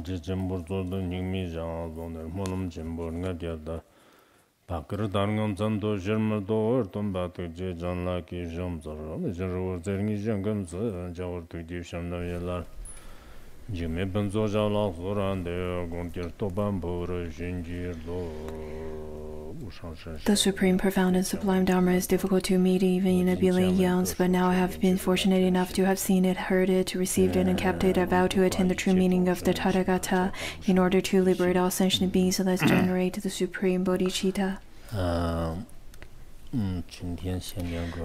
Jimburdo Nyingma Monum Jimbur Nadia Bakr Dargan Zando Germado or Tombato Jan Laki Jomzor, Jero Zerni Jamgön, Jawar to Divisham Navilla. Jigme Phuntsok Rinpoche The supreme, profound, and sublime Dharma is difficult to meet even in a billion years, but now I have been fortunate enough to have seen it, heard it, received it, and kept it. I vow to attain the true meaning of the Tathagata in order to liberate all sentient beings and thus generate the supreme bodhicitta.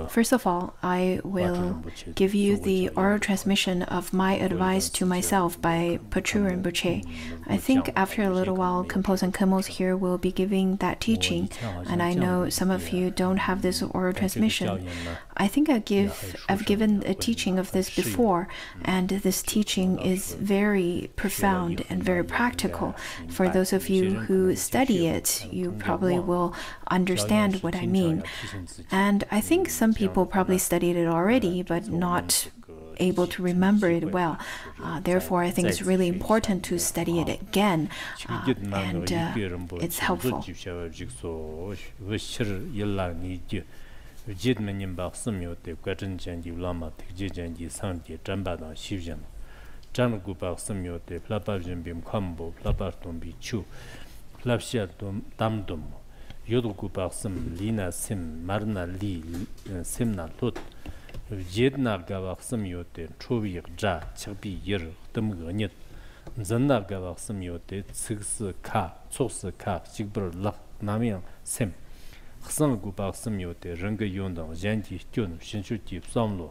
First of all, I will give you the oral transmission of my advice to myself by Patrul Rinpoche. I think after a little while, Khenpo and Khenpo here will be giving that teaching, and I know some of you don't have this oral transmission. I think I've given a teaching of this before, and this teaching is very profound and very practical. For those of you who study it, you probably will understand what I mean. And I think some people probably studied it already, but not able to remember it well. Therefore, I think it's really important to study it again, and it's helpful. Yoduku Baksum, Lina Sim, Marna Li, Simna Lut, Jedna Gavaksum Yote, Trovi Ja, Chabi Yer, Dumganit, Zanda Gavaksum Yote, Six Ka, Sos Ka, Chigbur Lak, Namyang, Sim, Hsan Gubaksum Yote, Ranga Yonda, Janti Tun, Shinshuti, Samlo,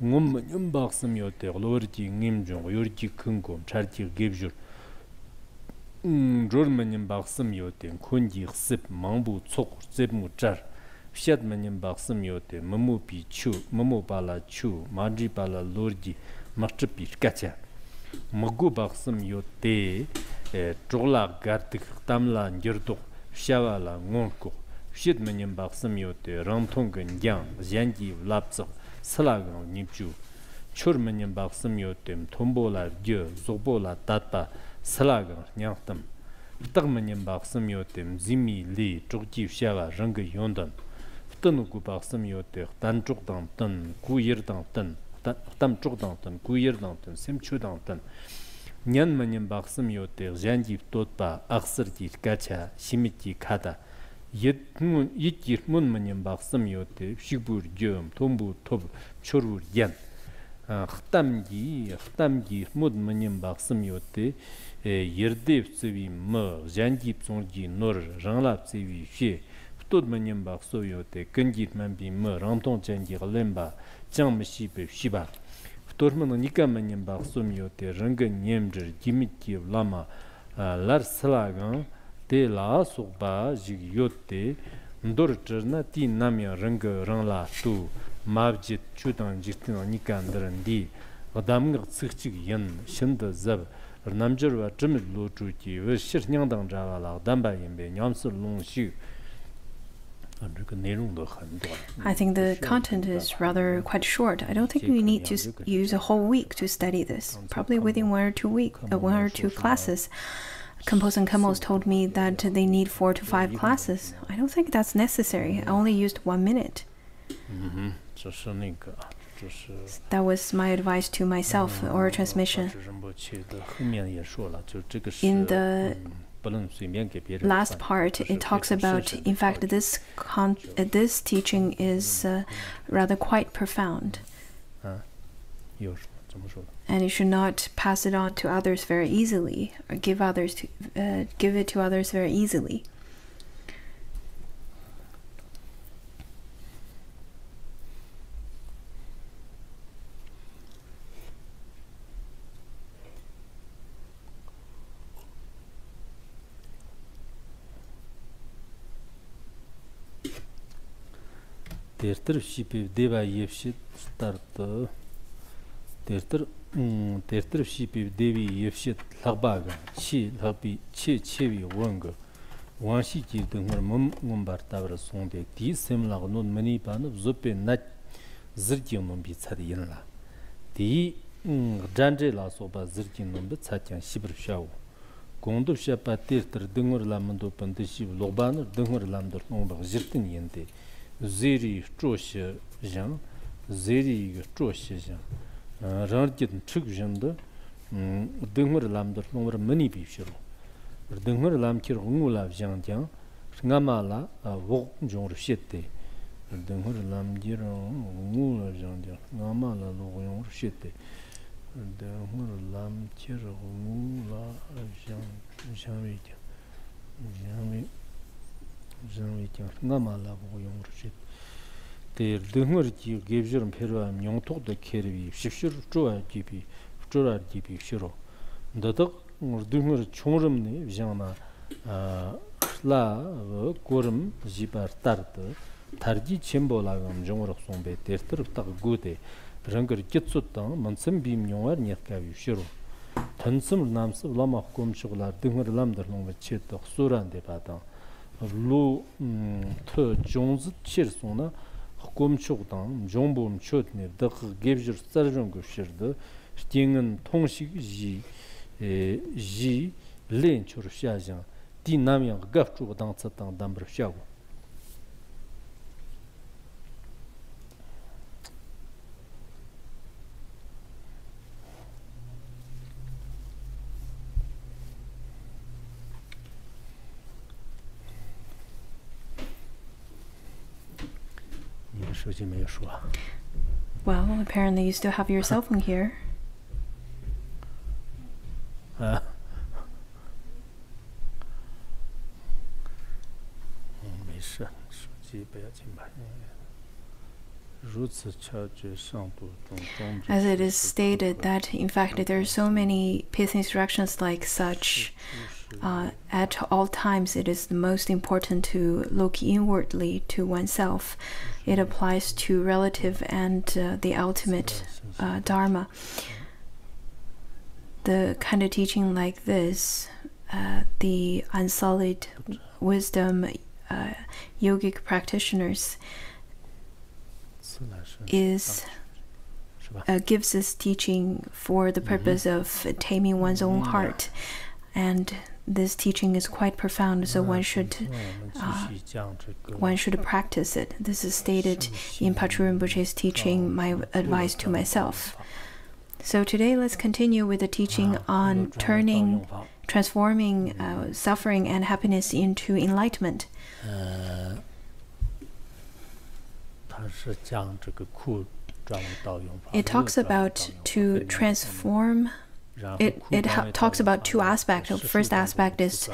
Baksum Yote, Lordi, Nimjong, Yurdi Kungum, Charti Gibjur. Jormanim Baksum Yote, Kundi Sip, Mambu Tsok, Zebmu Jar, Shadmanim Baksum Yote, Mamu Pi Chu, Mamu Bala Chu, Maji Bala Lordi, Machipi Kacha, Magu Baksum Yote, Trola Gartik, Tamla, Girtok, Shavala, Ngonko, Shadmanim Baksum Yote, Ramtongan Yang, Zandi, Lapsa, Salagan, Nipju, Churmanim Baksum Yote, Tombola, Dio, Zobola, Tata. Salaga, Nyangtam, Tagmanim Baksum Yotem, Zimi Li, Chokji Shava, Ranga Yondan, Tanuku Baksum Yote, Tan Chokdantan, Kuyir Dantan, Tam Chokdantan, Kuyir Dantan, Simchu Dantan, Nyanmanim Baksum Yote, Janji Totpa, Aksarti Kacha, Shimiti Kata, Yitir Munmanim Baksum Yote, Shibur Jum, Tombu Tob, Chorur Yan, Htamgi, Mudmanim Baksum Yote, Yerdev Sevi Mer, Janjip Songi Nor, Ranlap Sevi She, Ptodmanim Bakso Yote, Kandit Mambi Mer, Ranton Janji Lemba, Jamshipe Shiba, Ptorman Nikamanim Baksum Yote, Rangan Yemjer, Dimiti Lama, Lar Salagan, De La Soba, Jigyote, Ndorcherna Ti Namia Ranga Ranla Tu, Mabjit Chutan Jitin Nikandrandi, Adamg Sirchig Yan, Shinda Zab. I think the content is rather quite short. I don't think we need to use a whole week to study this. Probably within one or two classes. Khenpo and Khenpo told me that they need 4 to 5 classes. I don't think that's necessary. I only used 1 minute. That was my advice to myself, or transmission. In the last part, it talks about, in fact, this teaching is rather quite profound. And you should not pass it on to others very easily, or give it to others very easily. Terter shipi deva yefshit start. Terter shipi devi yefshit lagbaga. Chi lagbi chevi wanga. Wanshi ki dungar mumbar tabra sonde. Ti sem lag non mani pan zope nat zirjing nombi tsad yin la. Di Janje la soba zirjing nombi tsadyang shibir shawu. Gongdu shapa tirtir dungur lamando pandishi lobanar dungur lamdar nomba zirtin yende. Zeri choshi jang, zeri choshi jang. Rangjit chuk janda dungur lamdar nomba mani bishiro. Dungur lamkir ungula jang jang, ngama la wok jong shete. Dungur lamjir ungula jang jang, ngama la log jong shete. Dungur lamkir ungula jang jang ngama la wok jong shete. The dungur ji gevjur perwa nyongtok de kervi shifshur choa jibi chora jibi shiro. Dadak dungur chongrimni jangna la gorim jibar tardı tarji chembolagam jongorok sombe tertirip tak gode rangar gitsuttan mansım bim nyongar nyatkavi shiro. Tansım namsıv lama hukumçular dungur lamdır nongva çetak suran debadan. Lu tı jonzit çir sona hukumçuktan jonbom çötne dak gevjur sarjongu shirdi. Stingin tongshik ji len churu shajang di namyang gaf chuba dang tsatang dambar shagu. Well, apparently you still have your cell phone here. As it is stated that, in fact, there are so many peace instructions like such. At all times, it is the most important to look inwardly to oneself. It applies to relative and the ultimate Dharma. The kind of teaching like this, the unsullied wisdom yogic practitioners gives us teaching for the purpose of taming one's own heart, and this teaching is quite profound, so one should practice it. This is stated in Patrul Rinpoche's teaching, My Advice to Myself. So today let's continue with the teaching on transforming suffering and happiness into enlightenment. It talks about to transform. It talks about two aspects. The first aspect is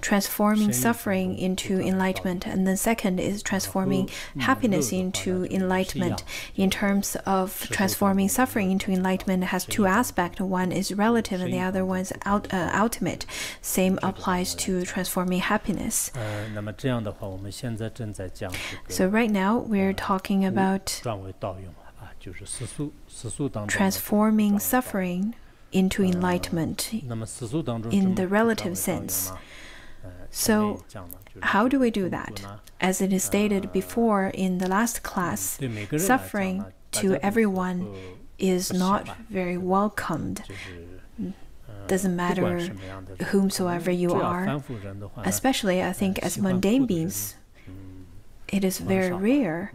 transforming suffering into enlightenment, and the second is transforming happiness into enlightenment. In terms of transforming suffering into enlightenment, it has two aspects. One is relative, and the other one is ultimate. Same applies to transforming happiness. So right now we're talking about transforming suffering into enlightenment in the relative sense. So how do we do that? As it is stated before in the last class, suffering to everyone is not very welcomed. Doesn't matter whomsoever you are. Especially, I think, as mundane beings, it is very rare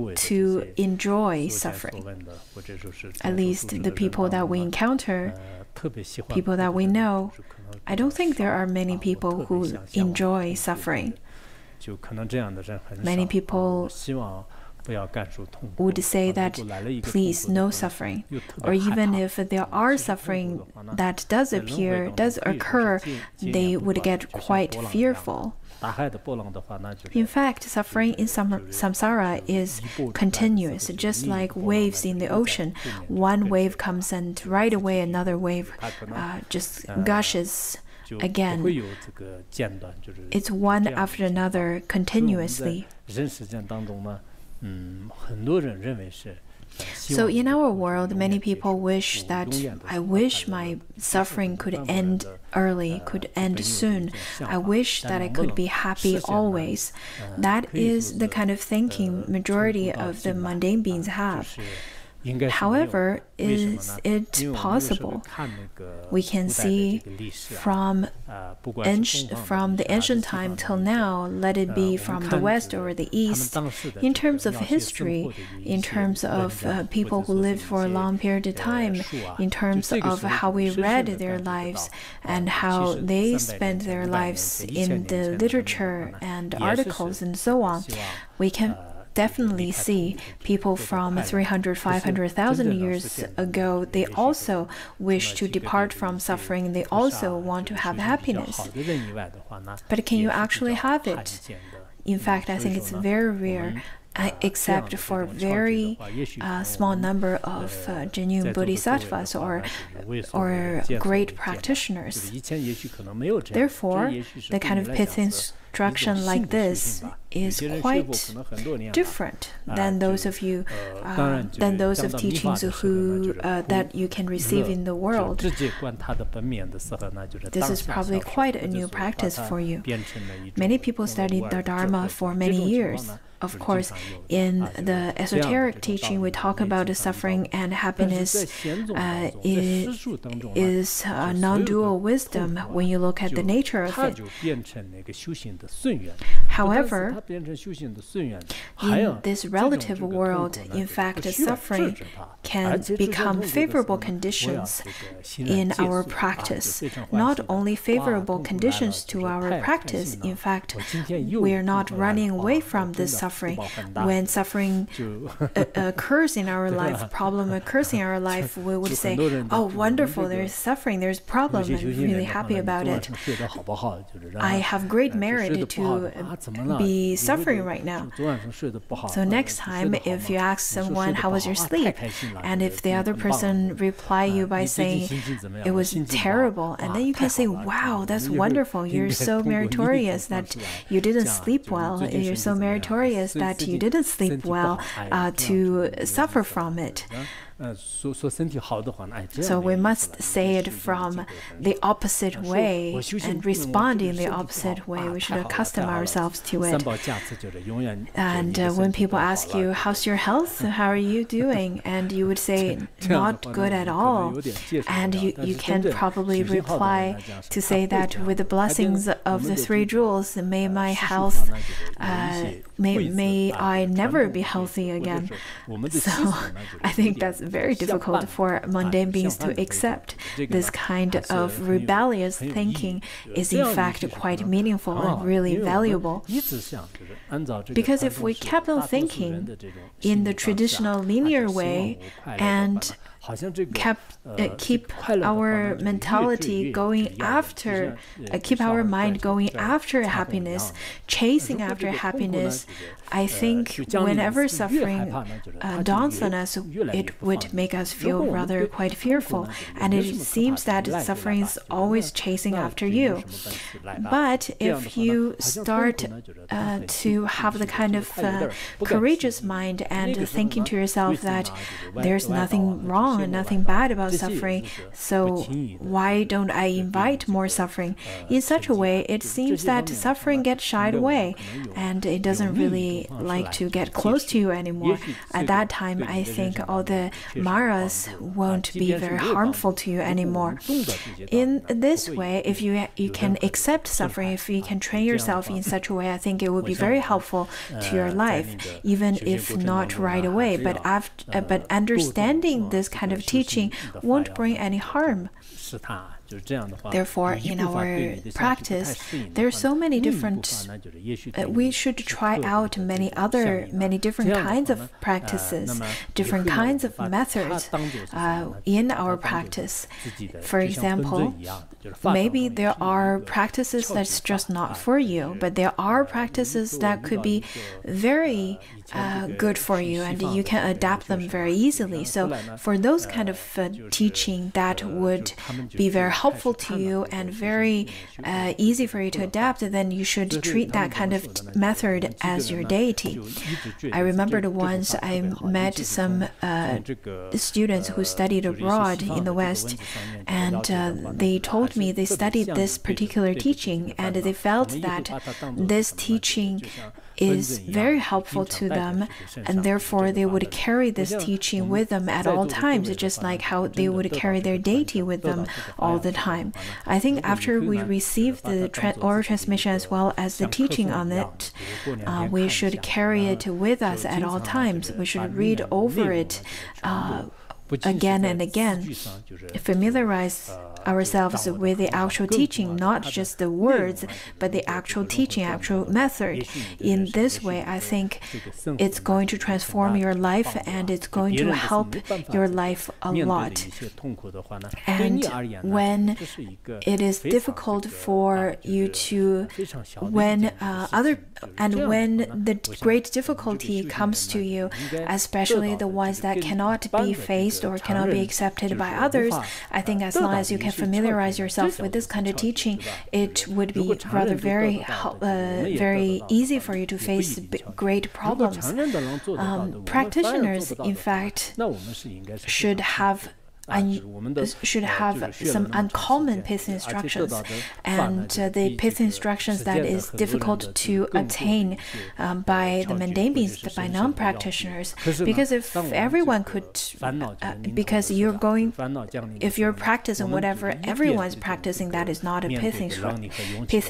to enjoy suffering. At least the people that we encounter, people that we know, I don't think there are many people who enjoy suffering. Many people would say that, please, no suffering. Or even if there are suffering that does occur, they would get quite fearful. In fact, suffering in samsara is continuous, just like waves in the ocean. One wave comes and right away another wave just gushes again. It's one after another continuously. So in our world, many people wish that I wish my suffering could end early, could end soon. I wish that I could be happy always. That is the kind of thinking majority of the mundane beings have. However, is it possible? We can see from the ancient time till now, let it be from the West or the East, in terms of history, in terms of people who lived for a long period of time, in terms of how we read their lives and how they spent their lives in the literature and articles and so on, we can definitely see people from 300, 500,000 years ago, they also wish to depart from suffering. They also want to have happiness. But can you actually have it? In fact, I think it's very rare, except for very small number of genuine bodhisattvas or great practitioners. Therefore, the kind of pith instruction like this is quite different than those of you, than those of teachings who that you can receive in the world. This is probably quite a new practice for you. Many people studied the Dharma for many years. Of course, in the esoteric teaching, we talk about the suffering and happiness is a non-dual wisdom when you look at the nature of it. However, in this relative world, in fact, suffering can become favorable conditions in our practice. Not only favorable conditions to our practice, in fact, we are not running away from this suffering. When suffering occurs in our life, problem occurs in our life, we would say, oh, wonderful, there's suffering, there's problem, I'm really happy about it. I have great merit to be suffering right now. So next time, if you ask someone, how was your sleep? And if the other person reply you by saying, it was terrible, and then you can say, wow, that's wonderful, you're so meritorious that you didn't sleep well, you're so meritorious that you didn't sleep well to suffer from it. So we must say it from the opposite way and respond in the opposite way. We should accustom ourselves to it. And when people ask you, how's your health? How are you doing? And you would say, not good at all. And you can probably reply to say that with the blessings of the three jewels, may my health, may I never be healthy again. So I think that's very difficult for mundane beings to accept. This kind of rebellious thinking is in fact quite meaningful and really valuable. Because if we kept on thinking in the traditional linear way and keep our mentality going after, keep our mind going after happiness, chasing after happiness, I think whenever suffering dawns on us, it would make us feel rather quite fearful. And it seems that suffering is always chasing after you. But if you start to have the kind of courageous mind and thinking to yourself that there's nothing wrong and nothing bad about suffering, so why don't I invite more suffering? In such a way, it seems that suffering gets shied away and it doesn't really like to get close to you anymore. At that time, I think all the maras won't be very harmful to you anymore. In this way, if you can accept suffering, if you can train yourself in such a way, I think it would be very helpful to your life, even if not right away. But understanding this kind of teaching won't bring any harm. Therefore, in our practice, there are so many different, we should try out many different kinds of practices, different kinds of methods in our practice. For example, maybe there are practices that's just not for you, but there are practices that could be very good for you and you can adapt them very easily. So for those kind of teaching, that would be very helpful to you and very easy for you to adapt, then you should treat that kind of method as your deity. I remembered once I met some students who studied abroad in the West, and they told me they studied this particular teaching, and they felt that this teaching is very helpful to them, and therefore they would carry this teaching with them at all times, just like how they would carry their deity with them all the time. I think after we receive the oral transmission as well as the teaching on it, we should carry it with us at all times. We should read over it again and again, familiarize ourselves with the actual teaching, not just the words, but the actual teaching, actual method. In this way, I think it's going to transform your life, and it's going to help your life a lot. And when it is difficult for you to, when the great difficulty comes to you, especially the ones that cannot be faced or cannot be accepted by others, I think as long as you can familiarize yourself with this kind of teaching, it would be rather very easy for you to face great problems. Practitioners, in fact, should have some uncommon pith instructions, and the pith instructions that is difficult to attain by the mundane beings, by non-practitioners. Because if everyone could, if you're practicing whatever everyone's practicing, that is not a pith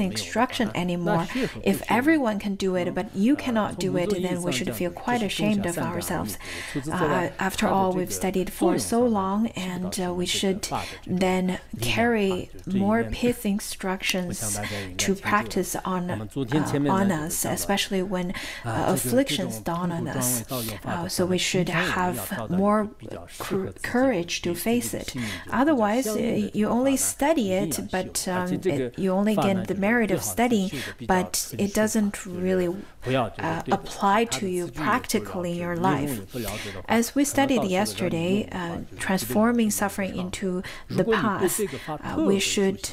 instruction anymore. If everyone can do it, but you cannot do it, then we should feel quite ashamed of ourselves. After all, we've studied for so long, and we should then carry more pith instructions to practice on us, especially when afflictions dawn on us. So we should have more courage to face it. Otherwise, you only study it, but you only get the merit of studying, but it doesn't really apply to you practically in your life. As we studied yesterday, transforming suffering into the path, we should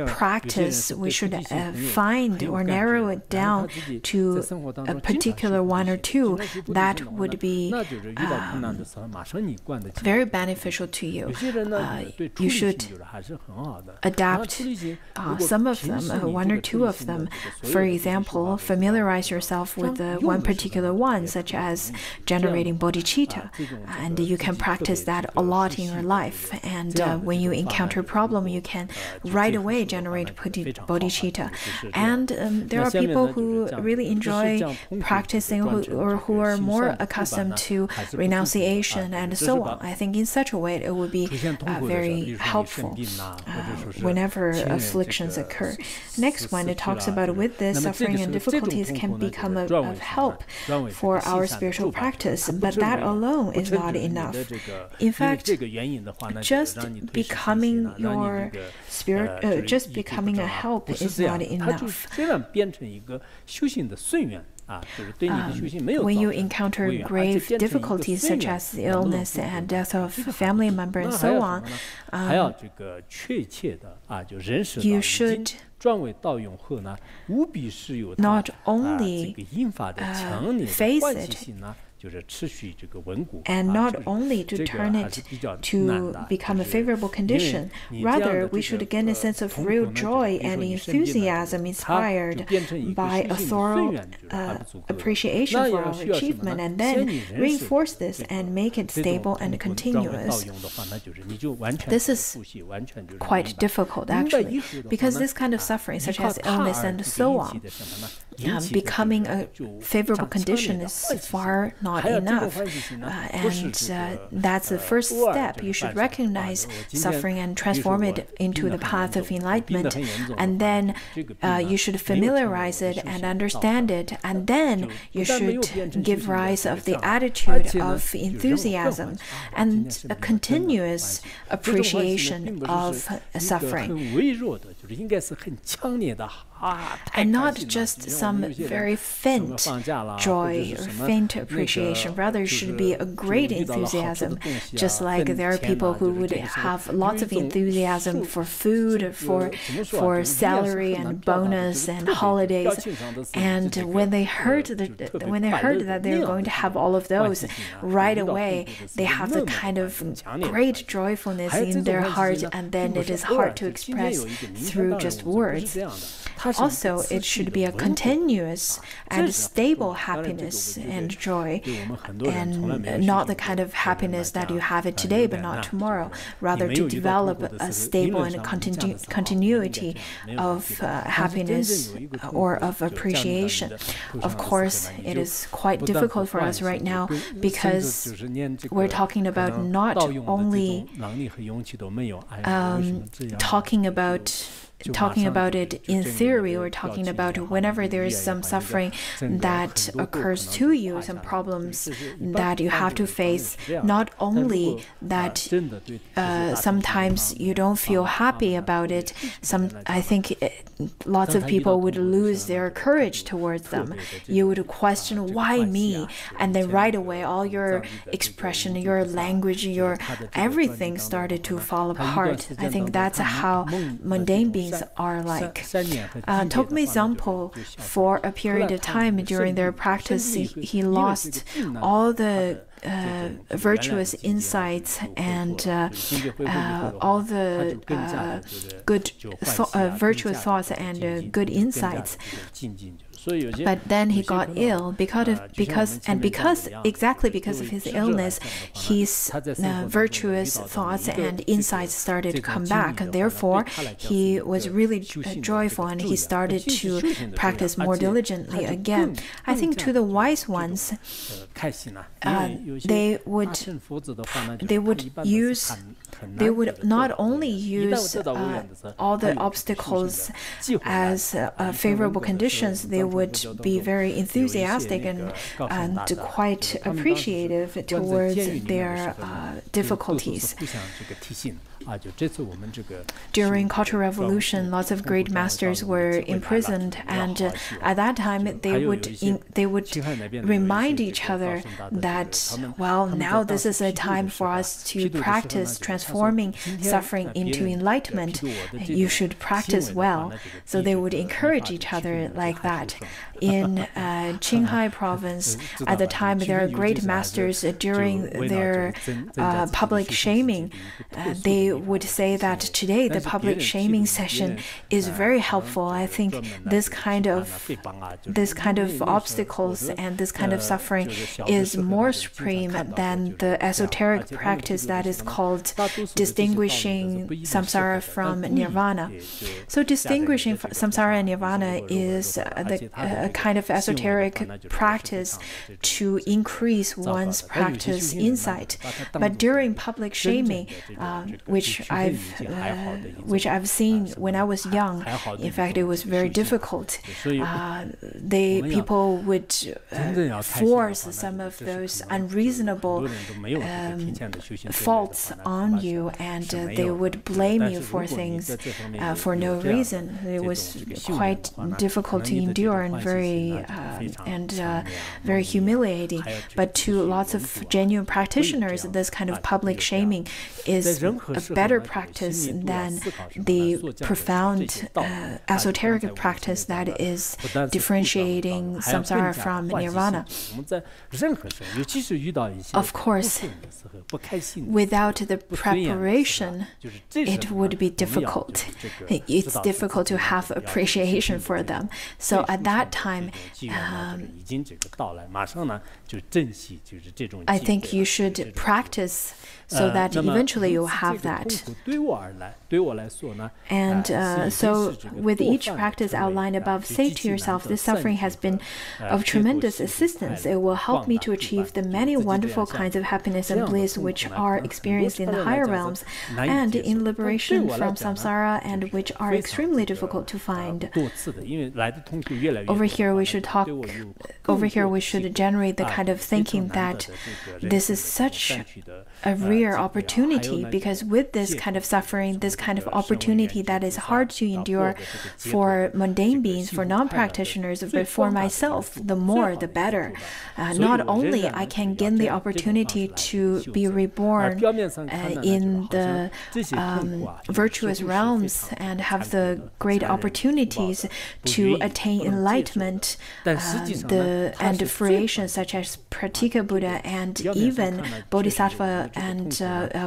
practice, we should find or narrow it down to a particular one or two that would be very beneficial to you. You should adapt some of them, one or two of them. For example, familiarize yourself with one particular one, such as generating bodhicitta, and you can practice that a lot in your life. And when you encounter a problem, you can right away generate bodhicitta. And there are people who really enjoy practicing or who are more accustomed to renunciation and so on. I think in such a way it would be very helpful whenever afflictions occur. Next one, it talks about with this, suffering and difficulties can become of help for our spiritual practice, but that alone is not enough. In fact, just becoming your spirit, just becoming a help is not enough. When you encounter grave difficulties such as illness and death of family member and so on, you should not only face it, and not only to turn it to become a favorable condition. Rather, we should gain a sense of real joy and enthusiasm inspired by a thorough appreciation for our achievement, and then reinforce this and make it stable and continuous. This is quite difficult, actually, because this kind of suffering, such as illness and so on, becoming a favorable condition is far not enough. And that's the first step. You should recognize suffering and transform it into the path of enlightenment. And then you should familiarize it and understand it. And then you should give rise of the attitude of enthusiasm and a continuous appreciation of suffering. and not just some very faint joy or faint appreciation. Rather, it should be a great enthusiasm, just like there are people who would have lots of enthusiasm for food, for salary and bonus and holidays. And when they heard that they're going to have all of those, right away they have the kind of great joyfulness in their heart, and then it is hard to express through just words. Also, it should be a continuous and stable happiness and joy, and not the kind of happiness that you have it today but not tomorrow. Rather, to develop a stable and continuity of happiness or of appreciation. Of course, it is quite difficult for us right now because we're talking about not only talking about it in theory, or talking about whenever there is some suffering that occurs to you, some problems that you have to face, not only that sometimes you don't feel happy about it, I think lots of people would lose their courage towards them. You would question, why me? And then right away all your expression, your language, your everything started to fall apart. I think that's how mundane beings are like. Jigme Wangpo, for a period of time during their practice, he lost all the virtuous insights and all the virtuous thoughts and good insights. But then he got ill because of his illness, his virtuous thoughts and insights started to come back, and therefore he was really joyful and he started to practice more diligently again. I think to the wise ones, they would not only use all the obstacles as favorable conditions, they would be very enthusiastic and quite appreciative towards their difficulties. During Cultural Revolution, lots of great masters were imprisoned, and at that time they would remind each other that, well, now this is a time for us to practice transforming suffering into enlightenment. You should practice well. So they would encourage each other like that. In Qinghai province, at the time, there are great masters. During their public shaming, they would say that today the public shaming session is very helpful. I think this kind of obstacles and this kind of suffering is more supreme than the esoteric practice that is called distinguishing samsara from nirvana. So distinguishing samsara and nirvana is a kind of esoteric practice to increase one's practice insight. But during public shaming, which I've seen when I was young, in fact, it was very difficult. People would force some of those unreasonable faults on you, and they would blame you for things for no reason. It was quite difficult to endure and very humiliating. But to lots of genuine practitioners, this kind of public shaming is a better practice than the profound esoteric practice that is differentiating samsara from nirvana. Of course, without the preparation, it would be difficult. It's difficult to have appreciation for them. So at that time, I think you should practice so that eventually you'll have that. And so with each practice outlined above, say to yourself, this suffering has been of tremendous assistance. It will help me to achieve the many wonderful kinds of happiness and bliss which are experienced in the higher realms and in liberation from samsara, and which are extremely difficult to find. over here we should talk, over here we should generate the kind of thinking that this is such a rare opportunity, because with this kind of suffering, this kind of opportunity that is hard to endure for mundane beings, for non-practitioners, but for myself, the more the better. Not only I can gain the opportunity to be reborn in the virtuous realms and have the great opportunities to attain enlightenment and fruition, such as Pratika Buddha and even Bodhisattva and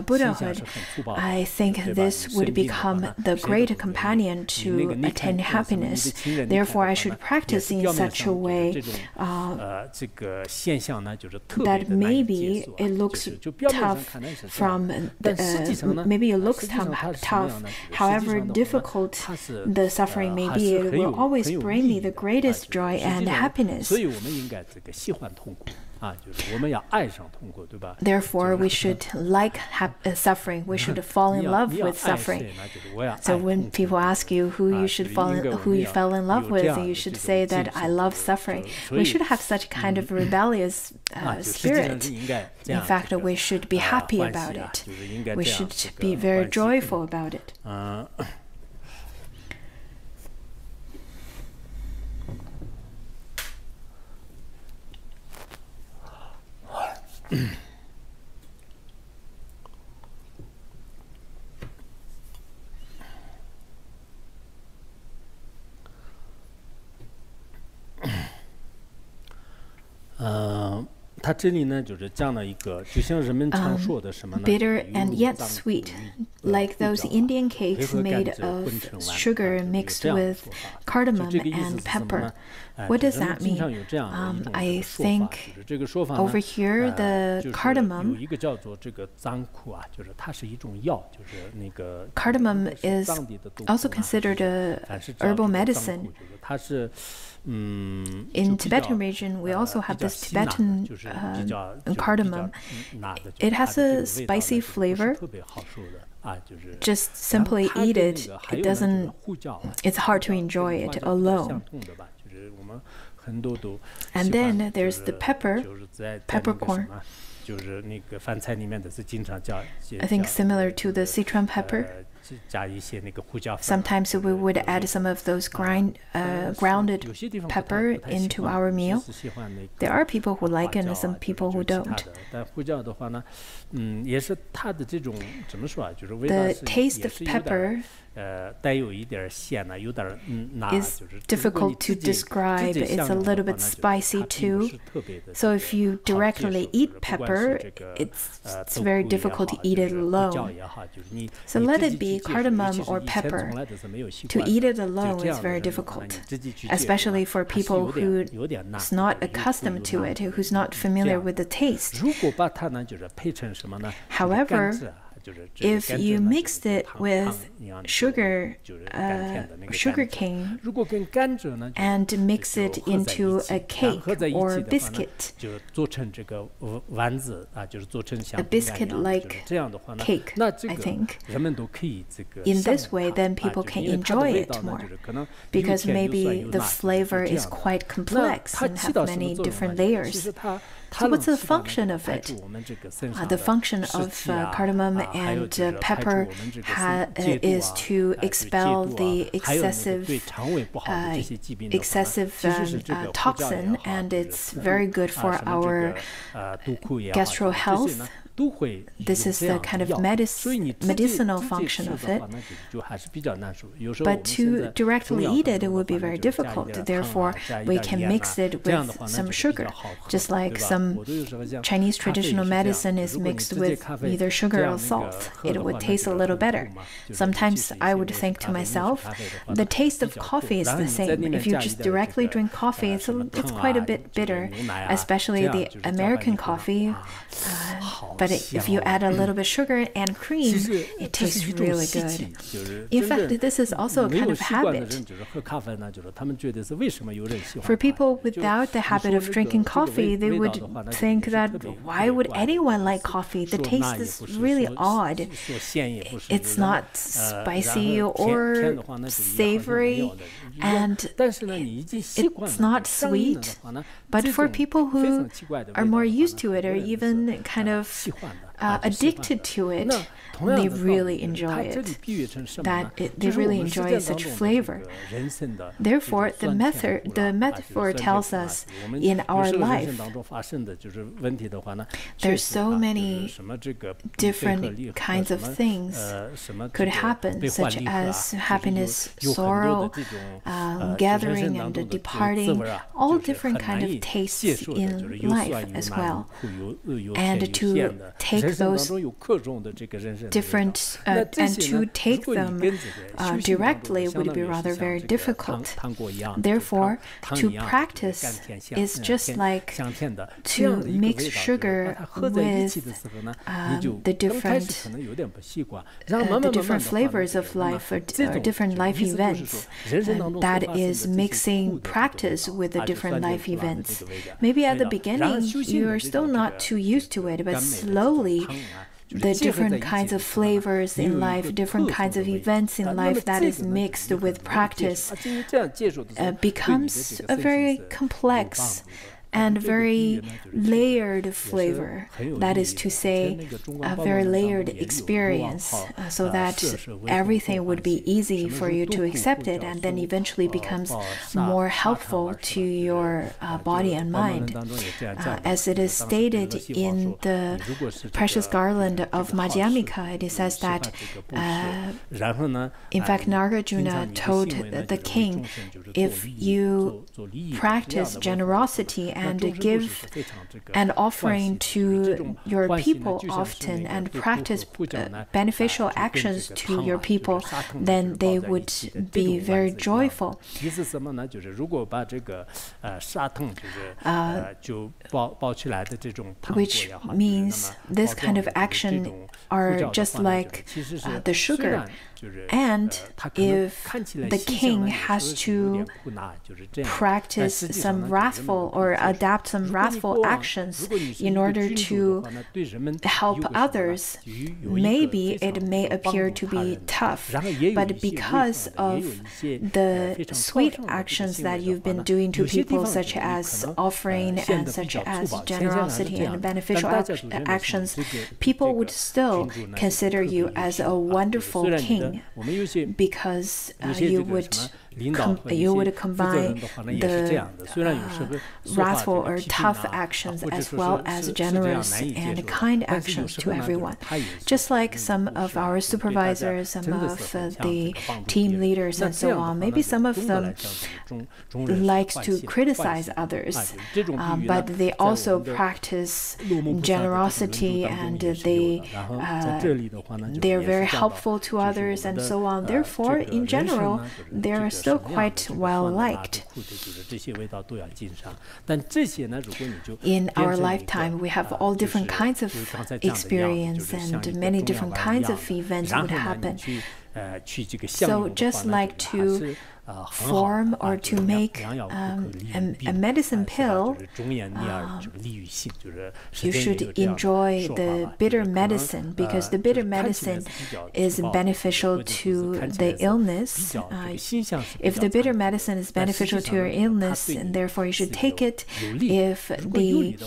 Buddhahood, I think this would become the great companion to attain happiness. Therefore, I should practice in such a way that maybe it looks tough from maybe it looks tough. However difficult the suffering may be, it will always bring me the greatest joy and happiness. Therefore, we should like suffering. We should fall in love with suffering. So when people ask you who you fell in love with, you should say that I love suffering. We should have such kind of rebellious spirit. In fact, we should be happy about it. We should be very joyful about it. Bitter and yet sweet, like those Indian cakes made of sugar mixed with cardamom and pepper. What does that mean? I think over here the cardamom is also considered a herbal medicine. In Tibetan region, we also have this Tibetan cardamom. It has a spicy flavor. Just simply eat it. It's hard to enjoy it alone. And then there's the peppercorn. I think similar to the Sichuan pepper. Sometimes we would add some of those grounded pepper into our meal. There are people who like it and some people who don't. The taste of pepper is difficult to describe. It's a little bit spicy too. So if you directly eat pepper, it's very difficult to eat it alone. So let it be cardamom or pepper. To eat it alone is very difficult, especially for people who's not accustomed to it, who's not familiar with the taste. However, if you mixed it with sugar cane and mix it into a cake or biscuit, a biscuit-like cake, I think, in this way, then people can enjoy it more, because maybe the flavor is quite complex and have many different layers. So what's the function of it? The function of cardamom and pepper is to expel the excessive toxin, and it's very good for our gastro health. This is the kind of medicinal function of it. But to directly eat it, it would be very difficult. Therefore, we can mix it with some sugar, just like some Chinese traditional medicine is mixed with either sugar or salt. It would taste a little better. Sometimes I would think to myself, the taste of coffee is the same. If you just directly drink coffee, it's quite a bit bitter, especially the American coffee. but if you add a little bit sugar and cream, it tastes really good. In fact, this is also a kind of habit. For people without the habit of drinking coffee, they would think that why would anyone like coffee? The taste is really odd. It's not spicy or savory, and it's not sweet. But for people who are more used to it or even kind of addicted to it, they really enjoy it. They really enjoy such flavor. Therefore, the metaphor tells us in our life, there's so many different kinds of things could happen, such as happiness, sorrow, gathering and departing, all different kind of tastes in life as well. And to take those different and to take them directly would be rather very difficult. Therefore, to practice is just like to mix sugar with the different flavors of life or different life events. That is mixing practice with the different life events. Maybe at the beginning you are still not too used to it, but slowly the different kinds of flavors in life, different kinds of events in life that is mixed with practice becomes a very complex and very layered flavor. That is to say, a very layered experience, so that everything would be easy for you to accept it, and then eventually becomes more helpful to your body and mind. As it is stated in the Precious Garland of Madhyamaka, it says that, in fact, Nagarjuna told the king, if you practice generosity and give an offering to your people often and practice beneficial actions to your people, then they would be very joyful. Which means this kind of action are just like the sugar. And if the king has to practice some wrathful or adapt some wrathful actions in order to help others, maybe it may appear to be tough. But because of the sweet actions that you've been doing to people, such as offering and such as generosity and beneficial actions, people would still consider you as a wonderful king. Because you would combine the wrathful or tough actions as well as generous and kind actions to everyone. Just like some of our supervisors, some of the team leaders and so on, maybe some of them likes to criticize others, but they also practice generosity and they're very helpful to others and so on. Therefore, in general, they're still quite well liked. In our lifetime, we have all different kinds of experience and many different kinds of events would happen. So just like to form or to make a medicine pill, you should enjoy the bitter medicine, because the bitter medicine is beneficial to the illness. If the bitter medicine is beneficial to your illness, and therefore you should take it. If the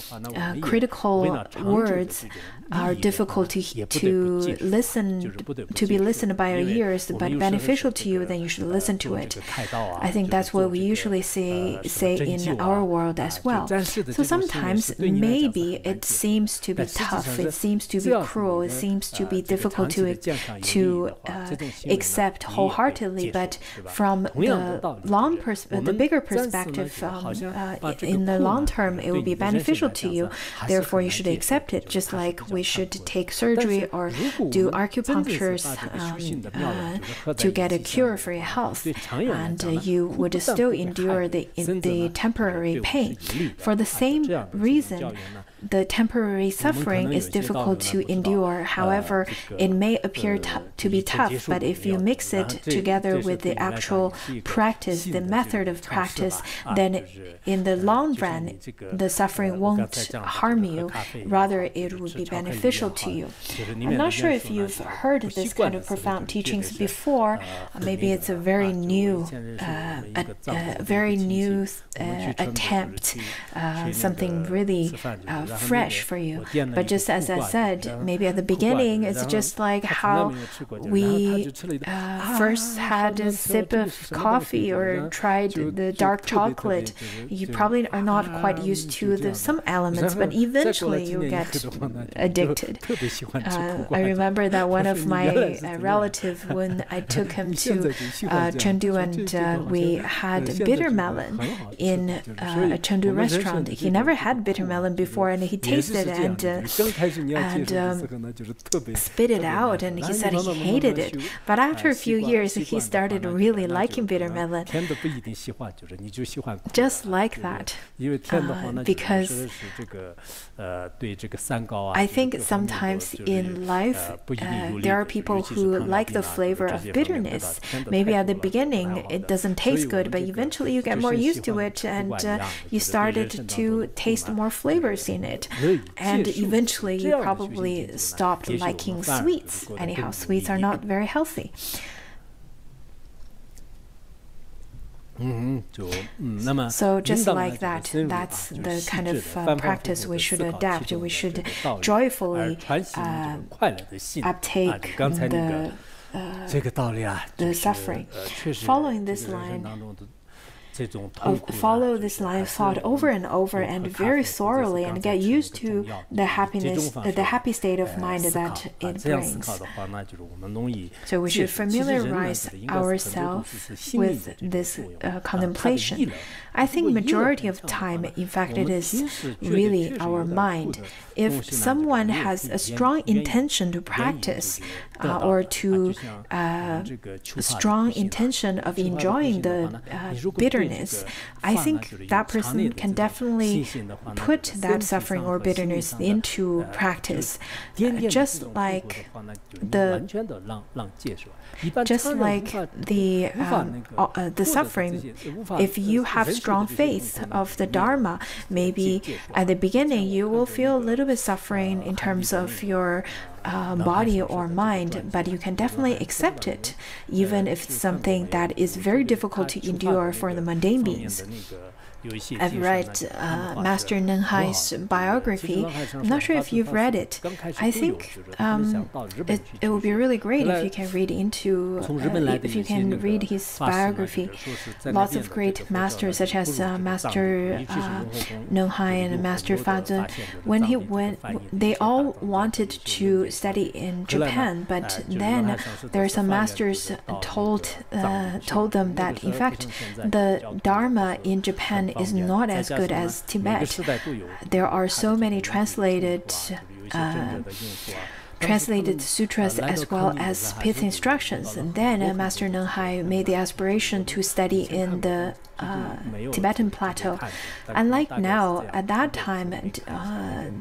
critical words are difficult to listen, to be listened by your ears, but beneficial to you, then you should listen to it. I think that's what we usually say in our world as well. So sometimes maybe it seems to be tough, it seems to be cruel, it seems to be difficult to accept wholeheartedly, but from the bigger perspective, in the long term, it will be beneficial to you. Therefore, you should accept it, just like we should take surgery or do acupunctures to get a cure for your health. and you would still endure the temporary pain. For the same reason, the temporary suffering is difficult to endure. However, it may appear to be tough, but if you mix it together with the actual practice, the method of practice, then in the long run, the suffering won't harm you. Rather, it will be beneficial to you. I'm not sure if you've heard this kind of profound teachings before. Maybe it's a very new, attempt, something really fresh for you. But just as I said, maybe at the beginning, it's just like how we first had a sip of coffee or tried the dark chocolate. You probably are not quite used to some elements, but eventually you get addicted. I remember that one of my relatives, when I took him to Chengdu and we had bitter melon in a Chengdu restaurant. He never had bitter melon before, and he tasted it and spit it out, and he said he hated it. But after a few years, he started really liking bitter melon. Just like that, because I think sometimes in life there are people who like the flavor of bitterness. Maybe at the beginning it doesn't taste good, but eventually you get more used to it, and you started to taste more flavors in it, and eventually you probably stopped liking sweets. Anyhow, sweets are not very healthy. So just like that, that's the kind of practice we should adapt. We should joyfully uptake the suffering. Following this line, follow this line of thought over and over and very thoroughly, and get used to the happiness, the happy state of mind that it brings. So we should familiarize ourselves with this contemplation. I think majority of time, in fact, it is really our mind. If someone has a strong intention to practice or to strong intention of enjoying the bitterness, I think that person can definitely put that suffering or bitterness into practice. Just like the suffering, if you have strong faith of the Dharma, maybe at the beginning you will feel a little bit suffering in terms of your body or mind, but you can definitely accept it, even if it's something that is very difficult to endure for the mundane beings. I've read Master Neng Hai's biography. I'm not sure if you've read it. I think it would be really great if you can read his biography. Lots of great masters, such as Master Neng Hai and Master Fa, they all wanted to study in Japan, but then there are some masters told them that in fact the Dharma in Japan is not as good as Tibet. There are so many translated sutras as well as pith instructions. And then Master Neng Hai made the aspiration to study in the Tibetan plateau. Unlike now, at that time,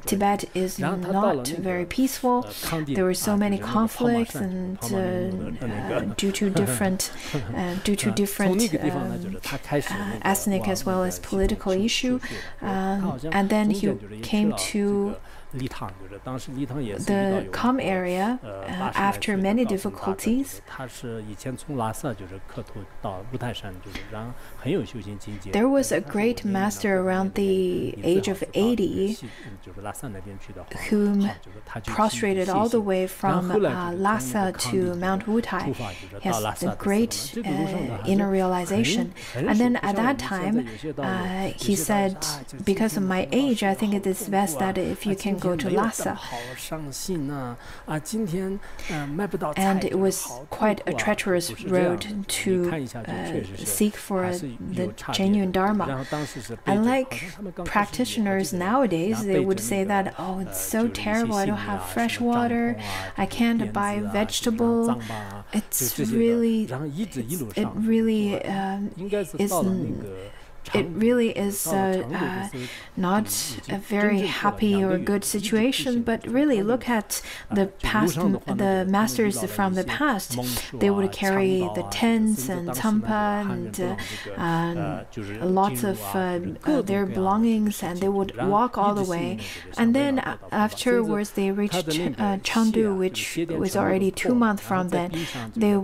Tibet is not very peaceful. There were so many conflicts, and due to different ethnic as well as political issue. And then he came to the Kham area after many difficulties. There was a great master around the age of 80 whom prostrated all the way from Lhasa to Mount Wutai. He has a great inner realization. And then at that time, he said, because of my age, I think it is best that if you can can go to Lhasa. And it was quite a treacherous road to seek for the genuine Dharma. Unlike practitioners nowadays, they would say that, oh, it's so terrible, I don't have fresh water, I can't buy vegetable. It really is not a very happy or good situation, but really look at the masters from the past. They would carry the tents and tsampa and lots of their belongings, and they would walk all the way. And then afterwards they reached Chengdu, which was already 2 months from then. They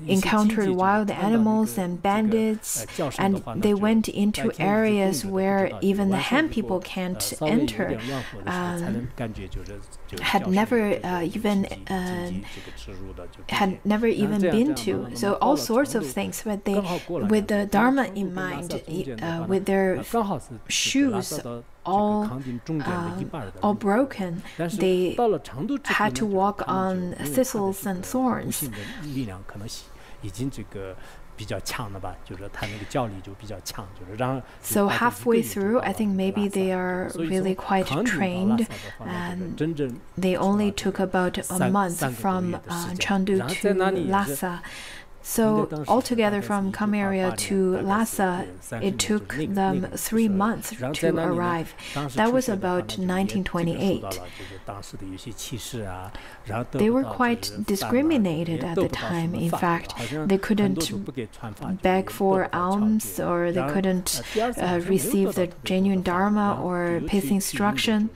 encountered wild animals and bandits, and they went into areas where even the Han people can't enter, had never even been to. So all sorts of things, but they, with the Dharma in mind, with their shoes all broken, they had to walk on thistles and thorns. So halfway through, I think maybe they are really quite trained, and they only took about a month from Chengdu to Lhasa. So altogether from Kamaria to Lhasa, it took them 3 months to arrive. That was about 1928. They were quite discriminated at the time. In fact, they couldn't beg for alms, or they couldn't receive the genuine Dharma or pace instruction.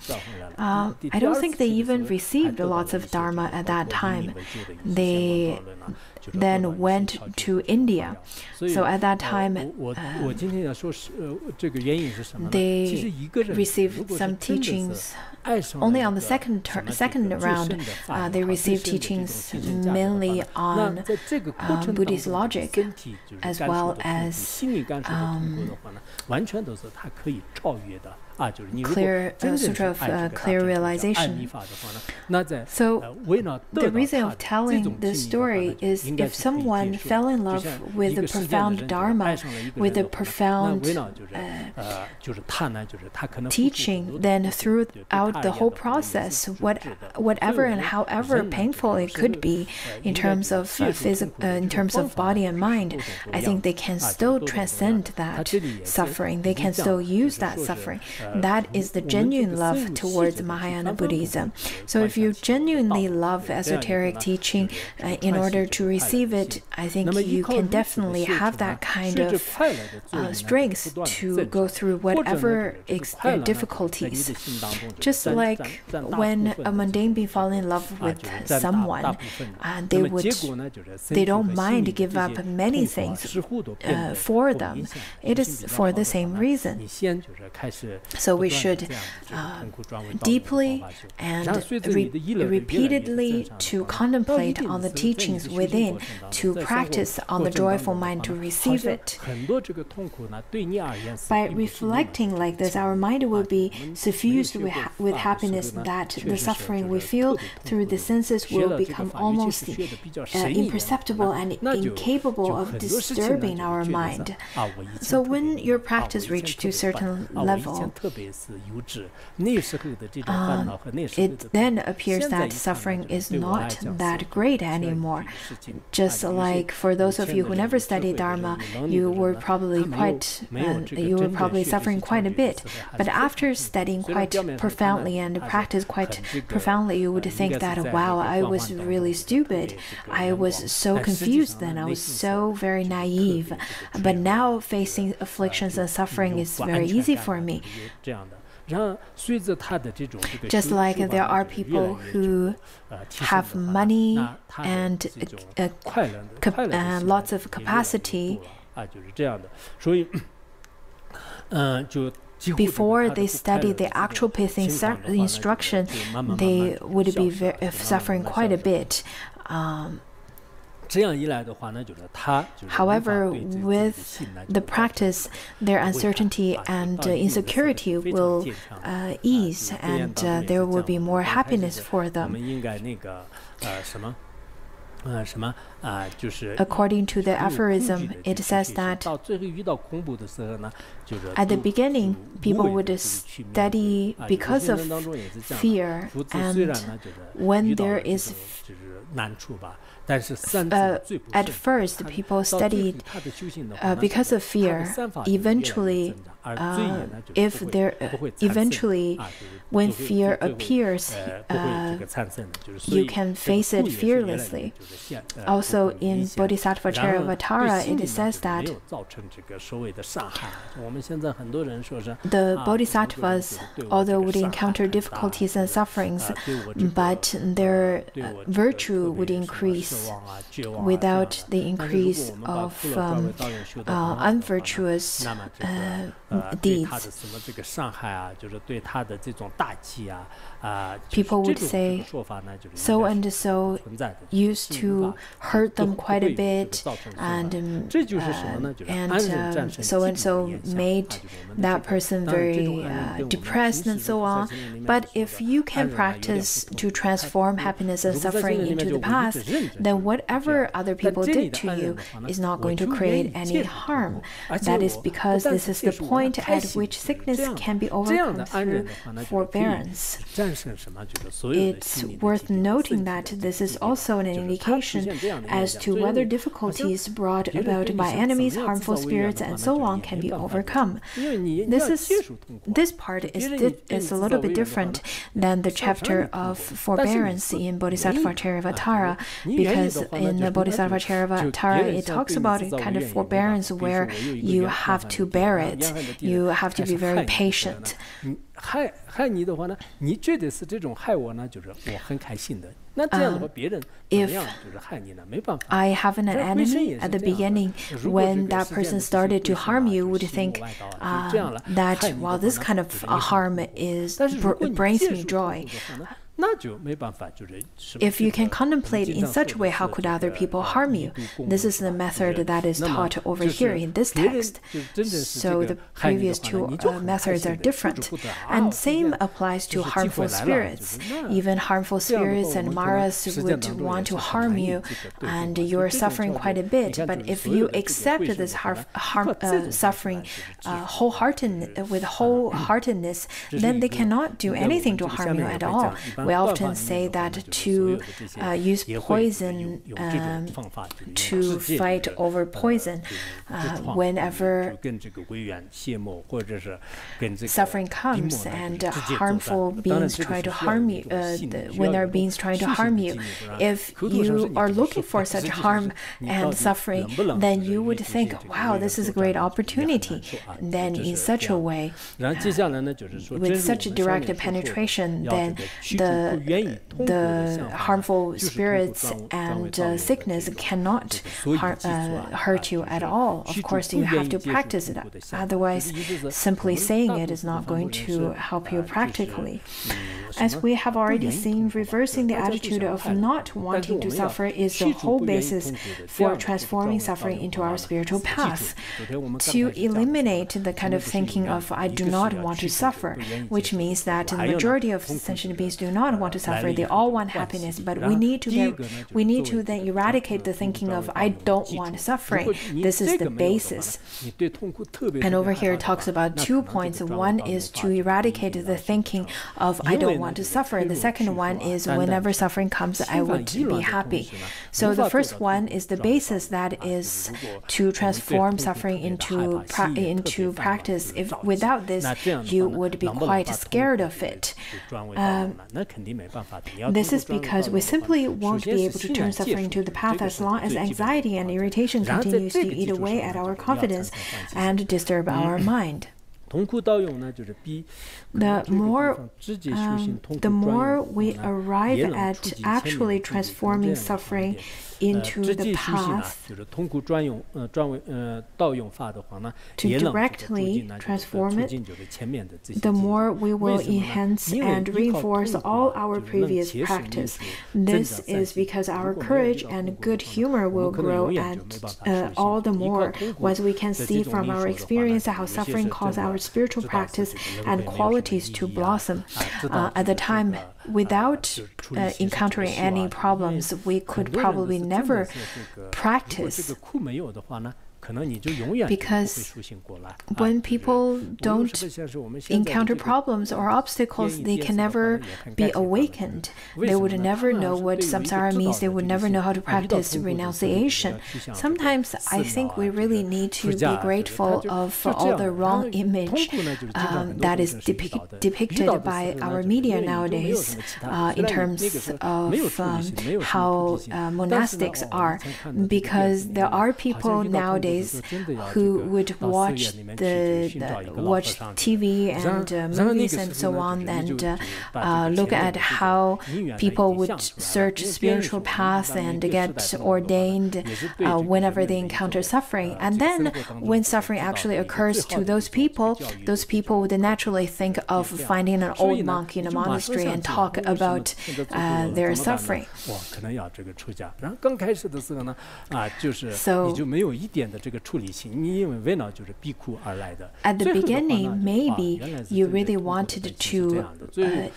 I don't think they even received lots of Dharma at that time. They then went to India. So at that time, they received some teachings. Only on the second round, they received teachings mainly on Buddhist logic, as well as Sutra of Clear Realization. So the reason of telling this story is, if someone fell in love with the profound Dharma, with the profound teaching, then throughout the whole process, whatever and however painful it could be in terms of in terms of body and mind, I think they can still transcend that suffering. They can still use that suffering. That is the genuine love towards Mahayana Buddhism. So if you genuinely love esoteric teaching, in order to receive it, I think you can definitely have that kind of strength to go through whatever difficulties. Just like when a mundane being falls in love with someone, they don't mind to give up many things for them. It is for the same reason. So we should deeply and repeatedly to contemplate on the teachings within, to practice on the joyful mind to receive it. By reflecting like this, our mind will be suffused with happiness, that the suffering we feel through the senses will become almost imperceptible and incapable of disturbing our mind. So when your practice reaches to a certain level, it then appears that suffering is not that great anymore. Just like for those of you who never studied Dharma, you were probably suffering quite a bit. But after studying quite profoundly and practice quite profoundly, you would think that, wow, I was really stupid. I was so confused then. I was so very naive. But now facing afflictions and suffering is very easy for me. Just like there are people who have money and lots of capacity, before they study the actual pace instruction, they would be suffering quite a bit. However, with the practice, their uncertainty and insecurity will ease, and there will be more happiness for them. According to the aphorism, it says that at the beginning, people would study because of fear, and when there is at first, people studied because of fear. Eventually, when fear appears, you can face it fearlessly. Also, in Bodhisattva Charyavatara, it says that the bodhisattvas, although would encounter difficulties and sufferings, but their virtue would increase without the increase of unvirtuous deeds. People would say, so and so used to hurt them quite a bit, and so and so made that person very depressed and so on. But if you can practice to transform happiness and suffering into the past, then whatever other people did to you is not going to create any harm. That is because this is the point at which sickness can be overcome through forbearance. It's worth noting that this is also an indication as to whether difficulties brought about by enemies, harmful spirits, and so on can be overcome. This part is a little bit different than the chapter of forbearance in Bodhisattva Charyavatara, because in the Bodhisattva Charyavatara it talks about a kind of forbearance where you have to bear it, you have to be very patient. If I have an enemy at the beginning, when that person started to harm you, would think that, well, this kind of harm brings me joy. If you can contemplate in such a way, how could other people harm you? This is the method that is taught over here in this text. So the previous two methods are different. And same applies to harmful spirits. Even harmful spirits and maras would want to harm you, and you are suffering quite a bit. But if you accept this suffering with wholeheartedness, then they cannot do anything to harm you at all. We often say that to use poison to fight over poison. Whenever suffering comes and harmful beings try to harm you, when there are beings trying to harm you, if you are looking for such harm and suffering, then you would think, wow, this is a great opportunity. Then in such a way, with such a direct penetration, then the harmful spirits and sickness cannot hurt you at all. Of course, you have to practice it. Otherwise, simply saying it is not going to help you practically. As we have already seen, reversing the attitude of not wanting to suffer is the whole basis for transforming suffering into our spiritual path. To eliminate the kind of thinking of I do not want to suffer, which means that the majority of sentient beings do not want to suffer. They all want happiness, but we need to then eradicate the thinking of I don't want suffering. This is the basis. And over here it talks about 2 points. One is to eradicate the thinking of I don't want to suffer. And the second one is whenever suffering comes, I would be happy. So the first one is the basis, that is to transform suffering into practice. If without this, you would be quite scared of it. This is because we simply won't be able to turn suffering to the path as long as anxiety and irritation continues to eat away at our confidence and disturb our mind. the more we arrive at actually transforming suffering into the path to directly transform it, the more we will enhance and reinforce all our previous practice. This is because our courage and good humor will grow at all the more once we can see from our experience how suffering causes our spiritual practice and qualities to blossom. At the time, without encountering any problems, we could probably never practice. Because when people don't encounter problems or obstacles, they can never be awakened. They would never know what samsara means. They would never know how to practice renunciation. Sometimes I think we really need to be grateful of all the wrong image that is depicted by our media nowadays in terms of how monastics are. Because there are people nowadays who would watch TV and movies and so on, and look at how people would search spiritual paths and get ordained whenever they encounter suffering. And then when suffering actually occurs to those people would naturally think of finding an old monk in a monastery and talk about their suffering. So at the beginning, maybe you really wanted to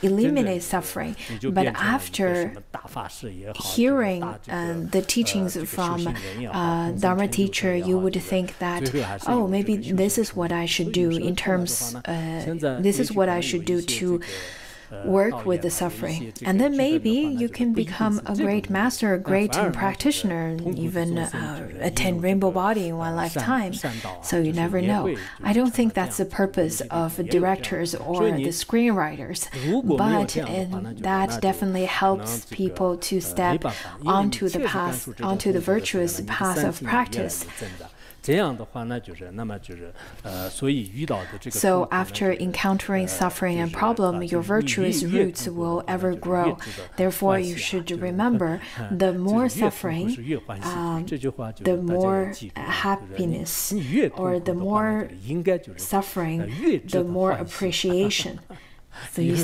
eliminate suffering, but after hearing the teachings from Dharma teacher, you would think that, oh, maybe this is what I should do in terms, this is what I should do to work with the suffering. And then maybe you can become a great master, a great practitioner, even attain rainbow body in one lifetime. So you never know. I don't think that's the purpose of directors or the screenwriters, but that definitely helps people to step onto the path, onto the virtuous path of practice. So after encountering suffering and problem, your virtuous roots will ever grow. Therefore, you should remember, the more suffering, the more happiness, or the more suffering, the more appreciation. So I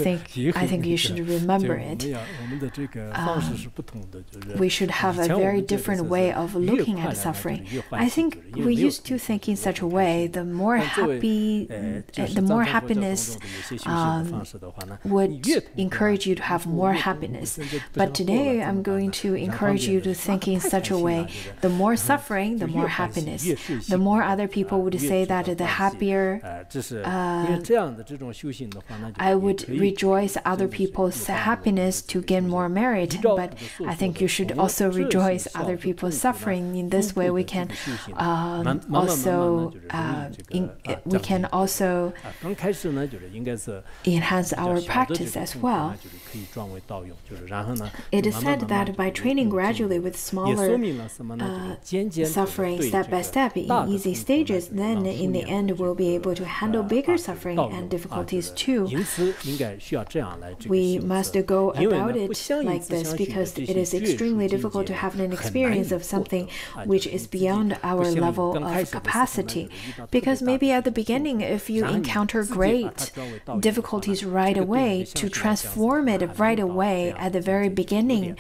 think you should remember it. We should have a very different way of looking at suffering. I think we used to think in such a way, the more happiness would encourage you to have more happiness. But today, I'm going to encourage you to think in such a way, the more suffering, the more happiness. The more other people would say that, the happier I would rejoice other people's happiness to gain more merit, but I think you should also rejoice other people's suffering. In this way, we can also enhance our practice as well. It is said that by training gradually with smaller suffering step by step in easy stages, then in the end we'll be able to handle bigger suffering and difficulties too. We must go about it like this because it is extremely difficult to have an experience of something which is beyond our level of capacity. Because maybe at the beginning, if you encounter great difficulties right away, to transform it right away at the very beginning,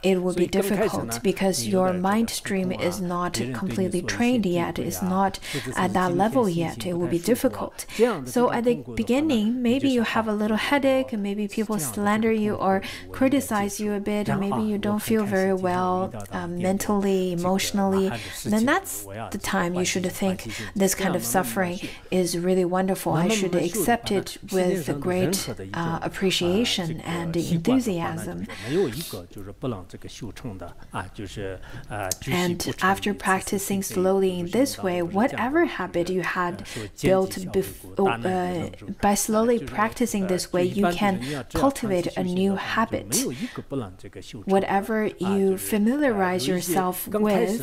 it will be difficult because your mind stream is not completely trained yet, is not at that level yet. It will be difficult. So at the beginning, maybe you have a little headache, and maybe people slander you or criticize you a bit, and maybe you don't feel very well mentally, emotionally. Then that's the time you should think this kind of suffering is really wonderful. I should accept it with great appreciation and enthusiasm. And after practicing slowly in this way, whatever habit you had built by slowly practicing this way, you can cultivate a new habit. Whatever you familiarize yourself with,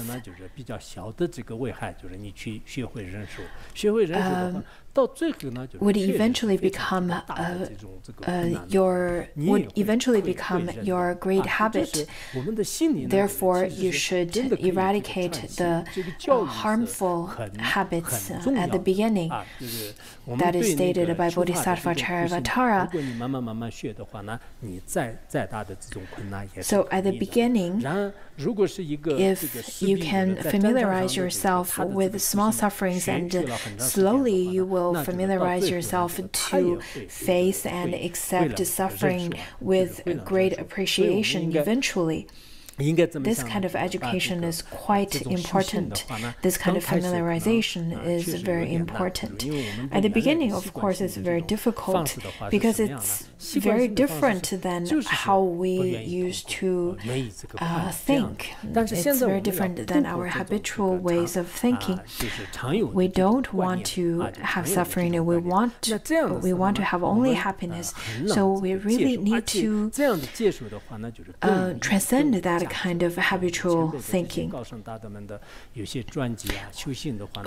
would eventually become your great habit. Therefore, you should eradicate the harmful habits at the beginning. That is stated by Bodhisattva Charyavatara. So at the beginning, if you can familiarize yourself with small sufferings, and slowly you will familiarize yourself to face and accept suffering with great appreciation eventually. This kind of education is quite important. This kind of familiarization is very important. At the beginning, of course, it's very difficult because it's very different than how we used to think. It's very different than our habitual ways of thinking. We don't want to have suffering, and we want to have only happiness. So we really need to transcend that kind of habitual thinking.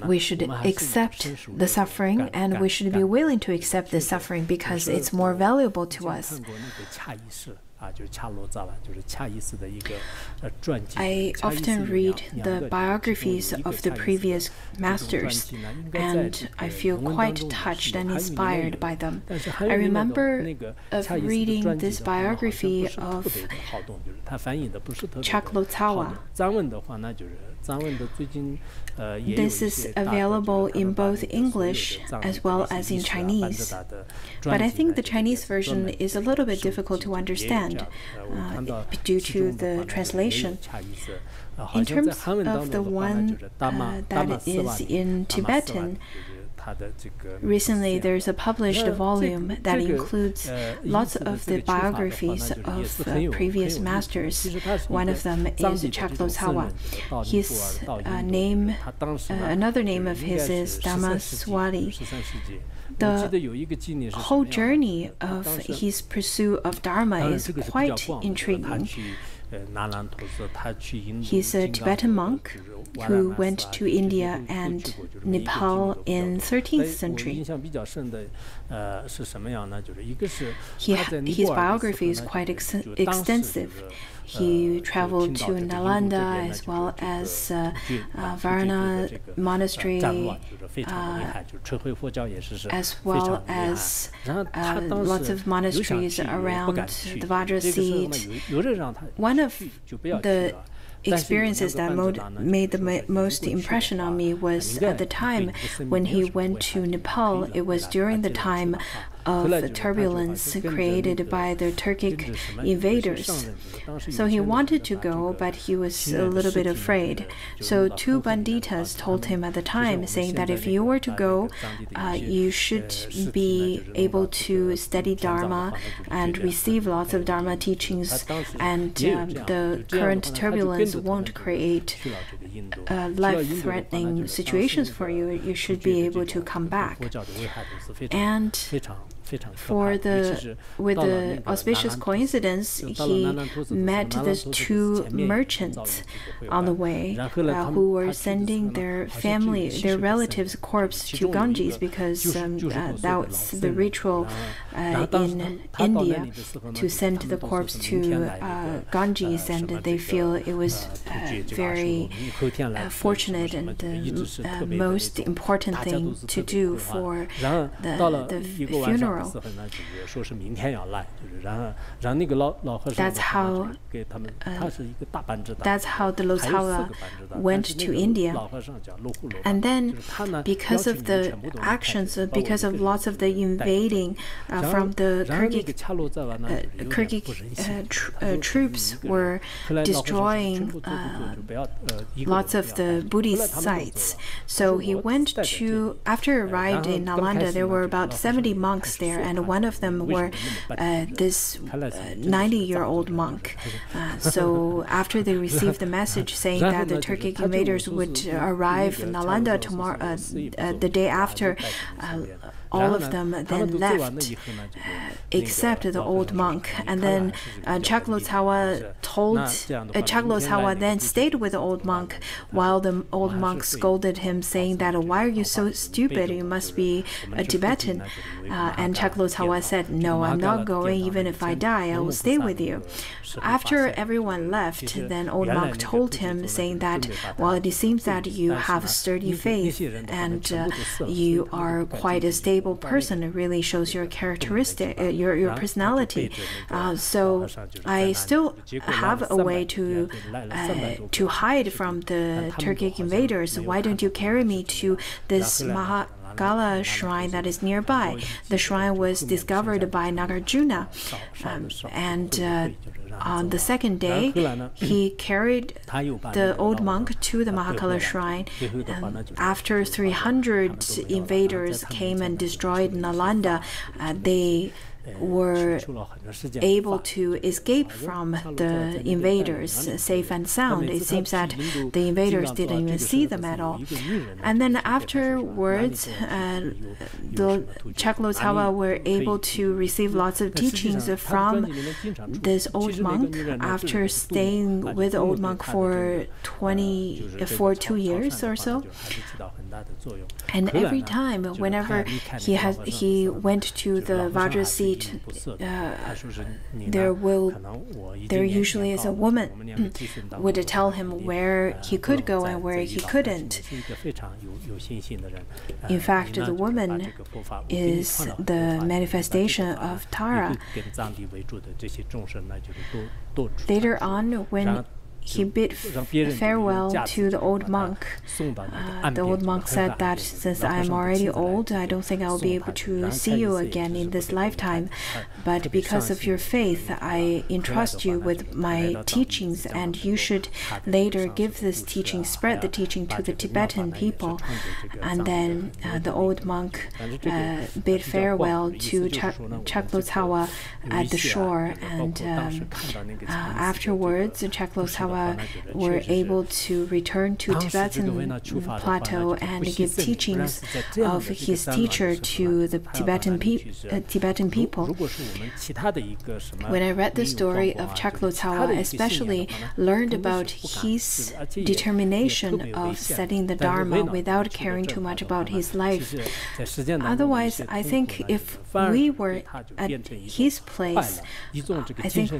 We should accept the suffering, and we should be willing to accept the suffering because it's more valuable to us. I often read the biographies of the previous masters, and I feel quite touched and inspired by them. I remember of reading this biography of Chaklotsawa. This is available in both English as well as in Chinese. But I think the Chinese version is a little bit difficult to understand due to the translation. In terms of the one that is in Tibetan, recently there's a published volume that includes lots of the biographies of previous masters. One of them is Chaklotsawa. His name, another name of his is Dhammaswali. The whole journey of his pursuit of Dharma is quite intriguing. He's a Tibetan monk who went to India and Nepal in 13th century. His biography is quite extensive. He traveled to Nalanda as well as Varna Monastery, as well as lots of monasteries around the Vajra seat. One of the experiences that made the most impression on me was at the time when he went to Nepal. It was during the time of the turbulence created by the Turkic invaders. So he wanted to go, but he was a little bit afraid. So two banditas told him at the time, saying that if you were to go, you should be able to study Dharma and receive lots of Dharma teachings, and the current turbulence won't create life-threatening situations for you. You should be able to come back. And with the auspicious coincidence, he met these two merchants on the way who were sending their relatives' corpse to Ganges, because that was the ritual in India to send the corpse to Ganges, and they feel it was very fortunate and the most important thing to do for the funeral. That's how the Lotsawa went to India. And then, because of the actions, because of lots of the invading from the Kyrgyz troops were destroying lots of the Buddhist sites. So he went to, after arrived in Nalanda, there were about 70 monks there, and one of them were this 90-year-old monk. So after they received the message saying that the Turkic invaders would arrive in Nalanda tomorrow, the day after, all of them then left, except the old monk. And then Chaklotshawa then stayed with the old monk, while the old monk scolded him, saying that, "Why are you so stupid? You must be a Tibetan." And Chaklotshawa said, "No, I'm not going. Even if I die, I will stay with you." After everyone left, then old monk told him, saying that, "Well, it seems that you have a sturdy faith and you are quite a stable person. It really shows your characteristic, your personality. So I still have a way to hide from the Turkic invaders. Why don't you carry me to this Gala shrine that is nearby?" The shrine was discovered by Nagarjuna, and on the second day, he carried the old monk to the Mahakala shrine. After 300 invaders came and destroyed Nalanda, they were able to escape from the invaders safe and sound. It seems that the invaders didn't even see them at all. And then afterwards, the Chaklotshawa were able to receive lots of teachings from this old monk after staying with the old monk for 2 years or so. And every time, whenever he went to the Vajra seat, there usually is a woman would tell him where he could go and where he couldn't. In fact, the woman is the manifestation of Tara. Later on, when he bid farewell to the old monk. The old monk said that, "Since I am already old, I don't think I will be able to see you again in this lifetime. But because of your faith, I entrust you with my teachings, and you should later give this teaching, spread the teaching to the Tibetan people." And then the old monk bid farewell to Chaklotshawa at the shore, and afterwards, Chaklotshawa were able to return to Tibetan plateau and give teachings of his teacher to the Tibetan people. When I read the story of Chaklotshawa, I especially learned about his determination of studying the Dharma without caring too much about his life. Otherwise, I think if we were at his place, I think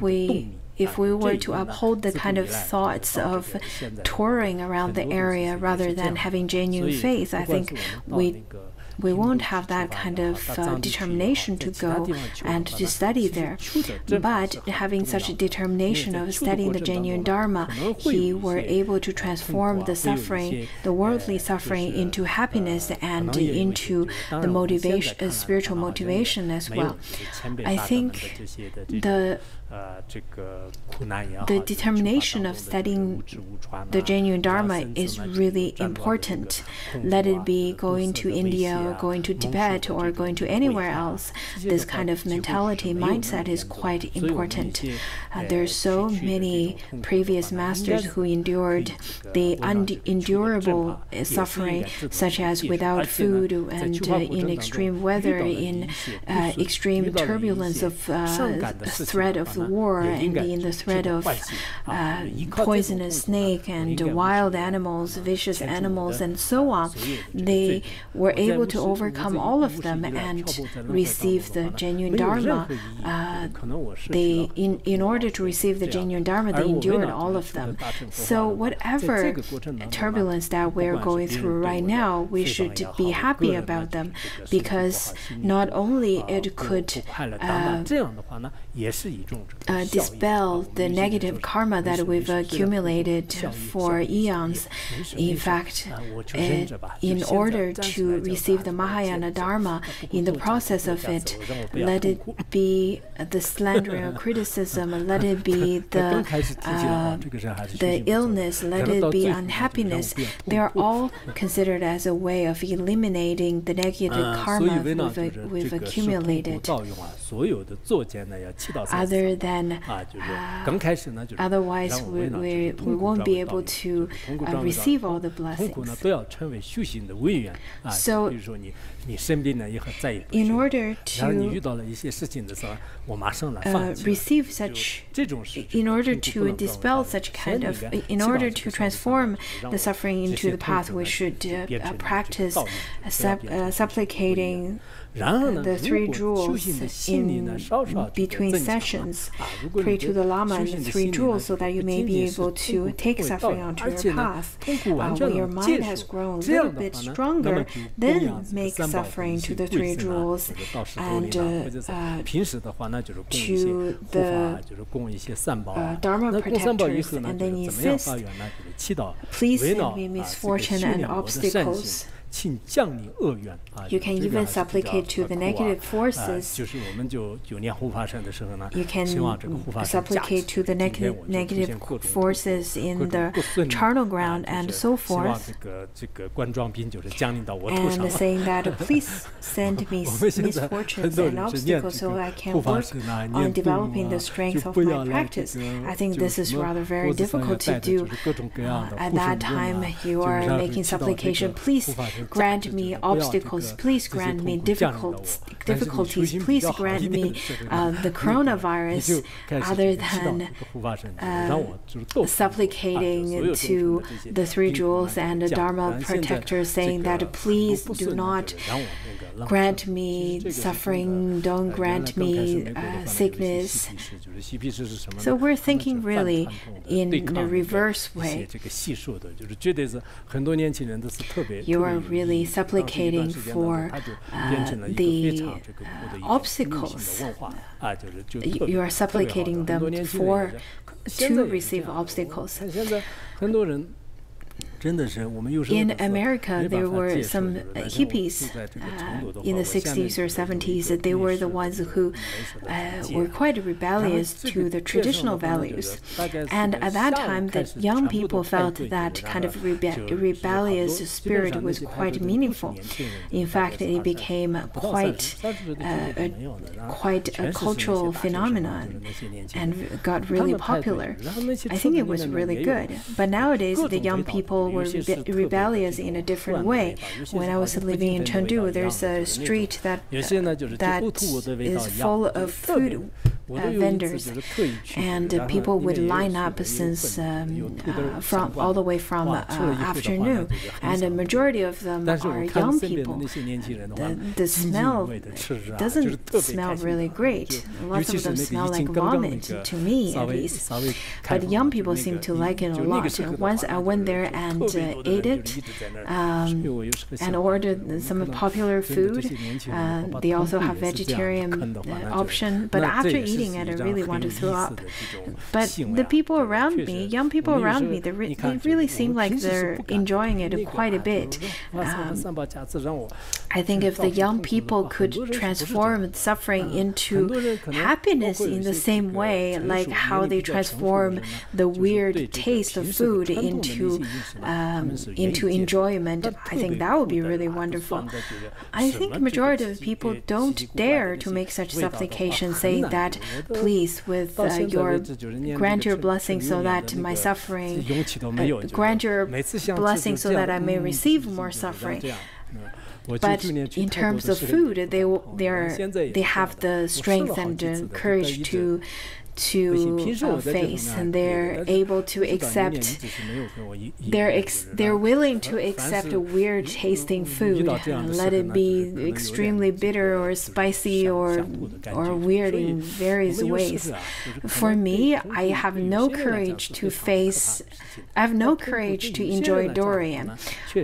if we were to uphold the kind of thoughts of touring around the area rather than having genuine faith, I think we won't have that kind of determination to go and to study there. But having such a determination of studying the genuine Dharma, he were able to transform the suffering, the worldly suffering, into happiness and into the motivation, spiritual motivation as well. I think the determination of studying the genuine Dharma is really important. Let it be going to India or going to Tibet or going to anywhere else. This kind of mentality, mindset is quite important. There are so many previous masters who endured the unendurable suffering, such as without food and in extreme weather, in extreme turbulence of threat of the war, and in the threat of poisonous snake and wild animals, vicious animals, and so on. They were able to overcome all of them and receive the genuine Dharma. In order to receive the genuine Dharma, they endured all of them. So whatever turbulence that we're going through right now, we should be happy about them, because not only it could dispel the negative karma that we've accumulated for eons. In fact, in order to receive the Mahayana Dharma, in the process of it, let it be the slandering or criticism, let it be the illness, let it be unhappiness, they are all considered as a way of eliminating the negative karma we've accumulated. Other then otherwise we won't be able to receive all the blessings. So in order to receive such, in order to dispel such kind of, in order to transform the suffering into the path, we should practice supplicating the 3 jewels in between sessions. Pray to the Lama and the 3 jewels so that you may be able to take suffering onto your path. When your mind has grown a little bit stronger, then make suffering to the 3 jewels and to the Dharma protectors, and then insist, please send me misfortune and obstacles. You can even supplicate to the negative forces. You can supplicate to the negative forces in the charnel ground and so forth. And saying that, please send me misfortunes and obstacles so I can work on developing the strength of my practice. I think this is rather very difficult to do. At that time, you are making supplication, please grant me obstacles, please grant me difficulties, please grant me the coronavirus, other than supplicating to the 3 jewels and the Dharma protectors, saying that please do not grant me suffering, don't grant me sickness. So we're thinking really in the reverse way. You are really supplicating for the obstacles. You are supplicating them to receive obstacles. In America, there were some hippies in the 60s or 70s. They were the ones who were quite rebellious to the traditional values. And at that time, the young people felt that kind of rebellious spirit was quite meaningful. In fact, it became quite a cultural phenomenon and got really popular. I think it was really good. But nowadays, the young people were rebellious in a different way. When I was living in Chengdu, there's a street that is full of food vendors, and people would line up since from all the way from afternoon, and the majority of them are young people. The smell doesn't smell really great. Lots of them smell like vomit, to me at least. But young people seem to like it a lot. Once I went there and ate it and ordered some popular food. They also have vegetarian option. But after eating it, I really want to throw up. But the people around me, young people around me, they really seem like they're enjoying it quite a bit. I think if the young people could transform suffering into happiness in the same way, like how they transform the weird taste of food into enjoyment, I think that would be really wonderful. I think majority of people don't dare to make such supplication, saying that, please, with grant your blessing so that my suffering, grant your blessing so that I may receive more suffring. But in terms of food, they have the strength and the courage to face, and they're able to accept, they're willing to accept a weird tasting food, let it be extremely bitter or spicy or weird in various ways. For me, I have no courage to face, I have no courage to enjoy durian.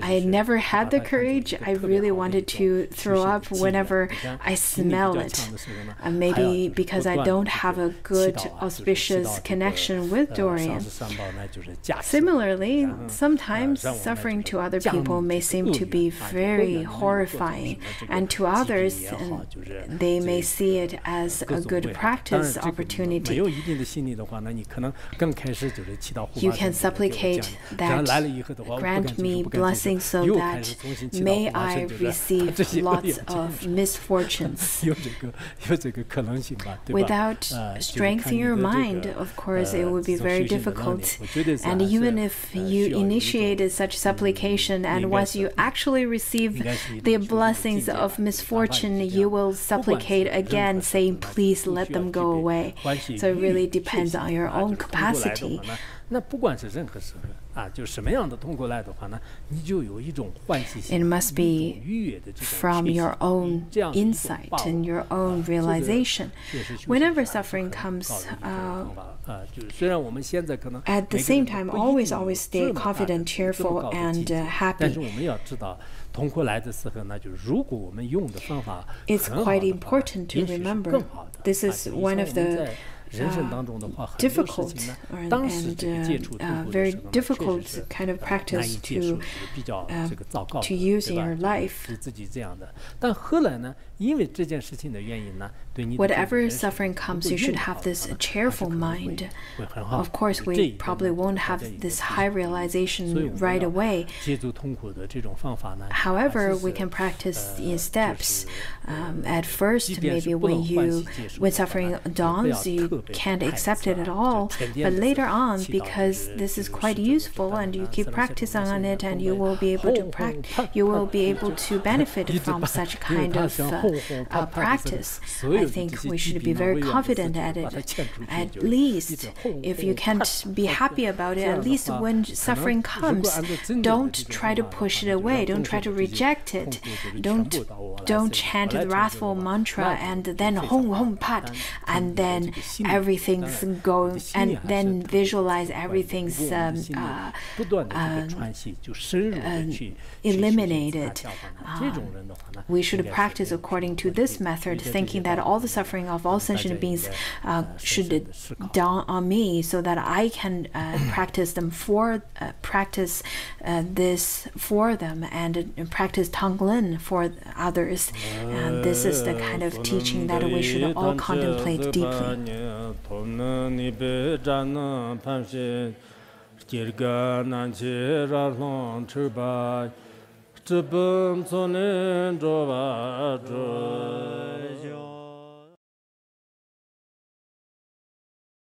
I never had the courage. I really wanted to throw up whenever I smell it. Maybe because I don't have a good auspicious connection with durian. Similarly, sometimes suffering to other people may seem to be very horrifying, and to others, they may see it as a good practice opportunity. You can supplicate that, grant me blessings so that may I receive lots of misfortunes. Without strength in your mind, of course, it would be very difficult. And even if you initiated such supplication, and once you actually receive the blessings of misfortune, you will supplicate again, saying, please let them go away. So it really depends on your own capacity. It must be from your own insight and your own realization. Whenever suffering comes, at the same time, always stay confident, cheerful, and happy. It's quite important to remember. This is one of the difficult and very difficult kind of practice to use in your life. Whatever suffering comes, you should have this cheerful mind. Of course, we probably won't have this high realization right away. However, we can practice in steps. At first, maybe when suffering dawns, you can't accept it at all. But later on, because this is quite useful, and you keep practicing on it, and you will be able to benefit from such kind of practice. I think we should be very confident at it. At least, if you can't be happy about it, at least when suffering comes, don't try to push it away. Don't try to reject it. Don't chant the wrathful mantra and then hong hong pat, and then everything's going, and then visualize everything's eliminated. We should practice according to this method, thinking that all the suffering of all sentient beings should dawn on me, so that I can practice this for them, and practice Tonglen for others. And this is the kind of teaching that we should all contemplate deeply. Zhibun Tsunin Zhuwa Zhu